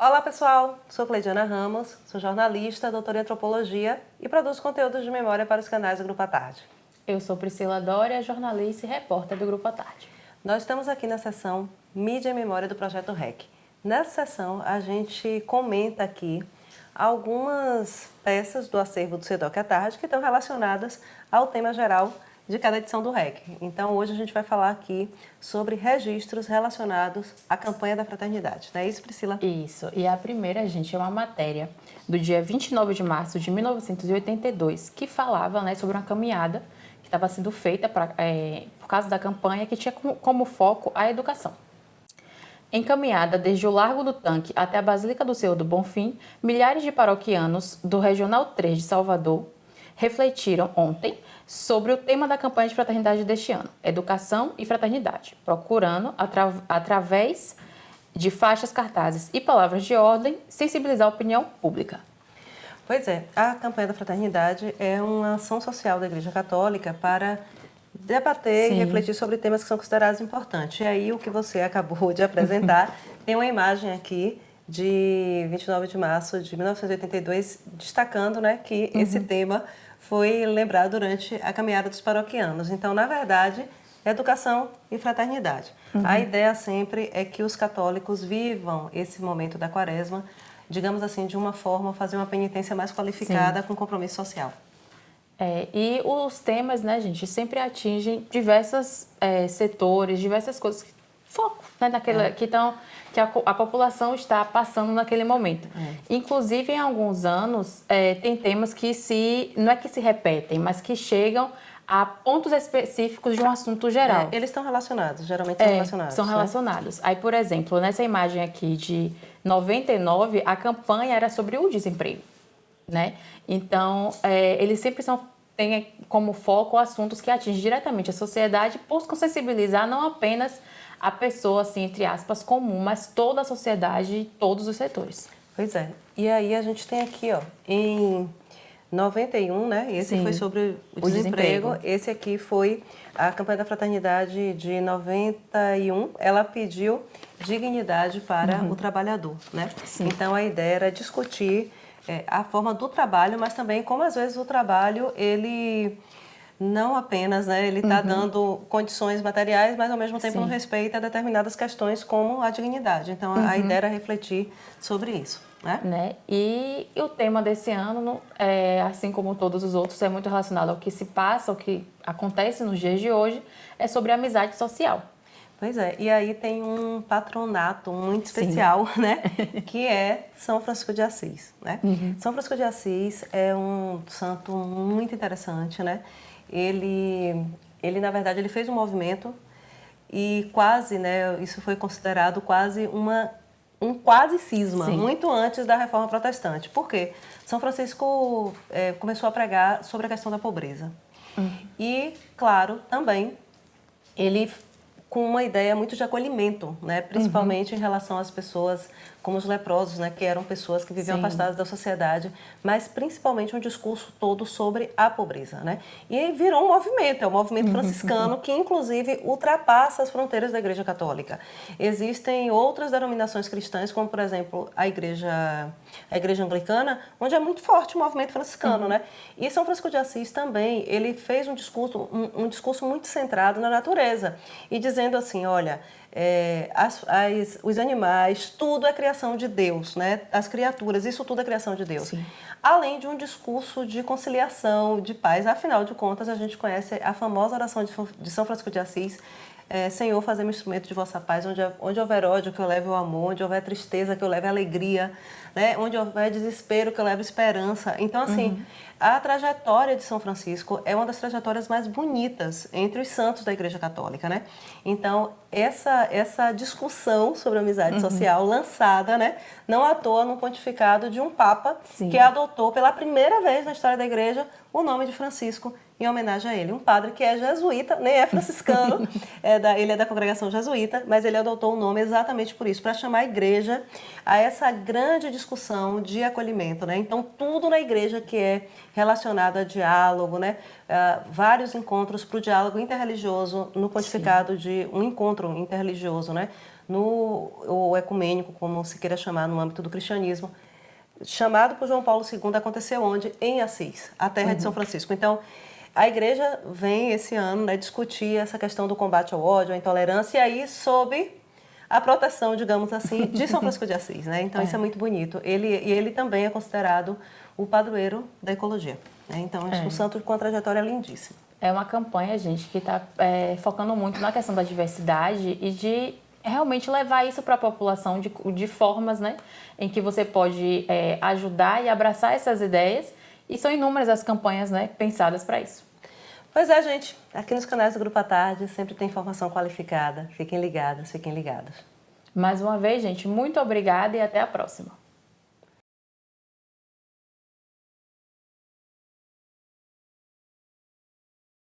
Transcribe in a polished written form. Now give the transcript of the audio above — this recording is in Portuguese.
Olá pessoal, sou Cleidiana Ramos, sou jornalista, doutora em antropologia e produzo conteúdos de memória para os canais do Grupo à Tarde. Eu sou Priscila Dória, jornalista e repórter do Grupo à Tarde. Nós estamos aqui na seção Mídia e Memória do Projeto REC. Nessa sessão a gente comenta aqui algumas peças do acervo do SEDOC à Tarde que estão relacionadas ao tema geral de cada edição do REC. Então hoje a gente vai falar aqui sobre registros relacionados à campanha da fraternidade. Não é isso, Priscila? Isso, e a primeira, gente, é uma matéria do dia 29 de março de 1982 que falava, sobre uma caminhada que estava sendo feita por causa da campanha que tinha como foco a educação. Encaminhada desde o Largo do Tanque até a Basílica do Senhor do Bonfim, milhares de paroquianos do Regional 3 de Salvador refletiram ontem sobre o tema da campanha de fraternidade deste ano, educação e fraternidade, procurando, através de faixas, cartazes e palavras de ordem, sensibilizar a opinião pública. Pois é, a campanha da fraternidade é uma ação social da Igreja Católica para debater e refletir sobre temas que são considerados importantes. E aí o que você acabou de apresentar tem uma imagem aqui de 29 de março de 1982 destacando, que esse tema foi lembrado durante a caminhada dos paroquianos. Então, na verdade, educação e fraternidade. A ideia sempre é que os católicos vivam esse momento da quaresma, digamos assim, de uma forma, fazer uma penitência mais qualificada com compromisso social. E os temas, gente, sempre atingem diversos setores, diversas coisas, foco, que a população está passando naquele momento. Inclusive, em alguns anos, tem temas que não é que se repetem, mas que chegam a pontos específicos de um assunto geral. Eles estão relacionados, geralmente são relacionados. São relacionados. Aí, por exemplo, nessa imagem aqui de 99, a campanha era sobre o desemprego, Então, eles sempre têm como foco assuntos que atingem diretamente a sociedade, buscam sensibilizar não apenas a pessoa, assim, entre aspas, comum, mas toda a sociedade e todos os setores. Pois é. E aí a gente tem aqui, em 91, esse foi sobre o desemprego. Esse aqui foi a campanha da fraternidade de 91. Ela pediu dignidade para o trabalhador, Então a ideia era discutir a forma do trabalho, mas também como às vezes o trabalho, ele não apenas, ele está dando condições materiais, mas ao mesmo tempo não respeita determinadas questões como a dignidade. Então a ideia era refletir sobre isso. E o tema desse ano, assim como todos os outros, é muito relacionado ao que se passa, ao que acontece nos dias de hoje, é sobre a amizade social. Pois é, e aí tem um patronato muito especial, que é São Francisco de Assis, São Francisco de Assis é um santo muito interessante, Ele, na verdade, ele fez um movimento e quase, isso foi considerado quase um quase cisma, muito antes da Reforma Protestante. Por quê? São Francisco começou a pregar sobre a questão da pobreza. E, claro, também ele com uma ideia muito de acolhimento, principalmente em relação às pessoas como os leprosos, que eram pessoas que viviam afastadas da sociedade, mas principalmente um discurso todo sobre a pobreza, E aí virou um movimento, é o movimento franciscano que inclusive ultrapassa as fronteiras da Igreja Católica. Existem outras denominações cristãs, como por exemplo a Igreja Anglicana, onde é muito forte o movimento franciscano, E São Francisco de Assis também, ele fez um discurso muito centrado na natureza e dizendo assim, olha, os animais, tudo é criação de Deus, As criaturas, isso tudo é criação de Deus. Além de um discurso de conciliação, de paz. Afinal de contas, a gente conhece a famosa oração de São Francisco de Assis, Senhor, fazei-me instrumento de vossa paz, onde houver ódio, que eu leve o amor, onde houver tristeza, que eu leve a alegria, onde houver desespero, que eu leve esperança. Então, assim, a trajetória de São Francisco é uma das trajetórias mais bonitas entre os santos da Igreja Católica, Então, essa discussão sobre a amizade social lançada, não à toa no pontificado de um Papa que adotou pela primeira vez na história da Igreja o nome de Francisco em homenagem a ele. Um padre que é jesuíta, nem é franciscano, ele é da congregação jesuíta, mas ele adotou o nome exatamente por isso, para chamar a igreja a essa grande discussão de acolhimento, né? Então, tudo na igreja que é relacionado a diálogo, né? Vários encontros para o diálogo interreligioso no pontificado de um encontro interreligioso, né? O ecumênico, como se queira chamar no âmbito do cristianismo, chamado por João Paulo II, aconteceu onde? Em Assis, a terra de São Francisco. Então, a igreja vem esse ano, né, discutir essa questão do combate ao ódio, à intolerância, e aí sob a proteção, digamos assim, de São Francisco de Assis, né? Então, isso é muito bonito. Ele também é considerado o padroeiro da ecologia, né? Então, acho que um santo com uma trajetória lindíssima. É uma campanha, gente, que está focando muito na questão da diversidade e de realmente levar isso para a população de formas, né, em que você pode ajudar e abraçar essas ideias. E são inúmeras as campanhas, né, pensadas para isso. Pois é, gente. Aqui nos canais do Grupo à Tarde sempre tem informação qualificada. Fiquem ligadas, fiquem ligados. Mais uma vez, gente, muito obrigada e até a próxima.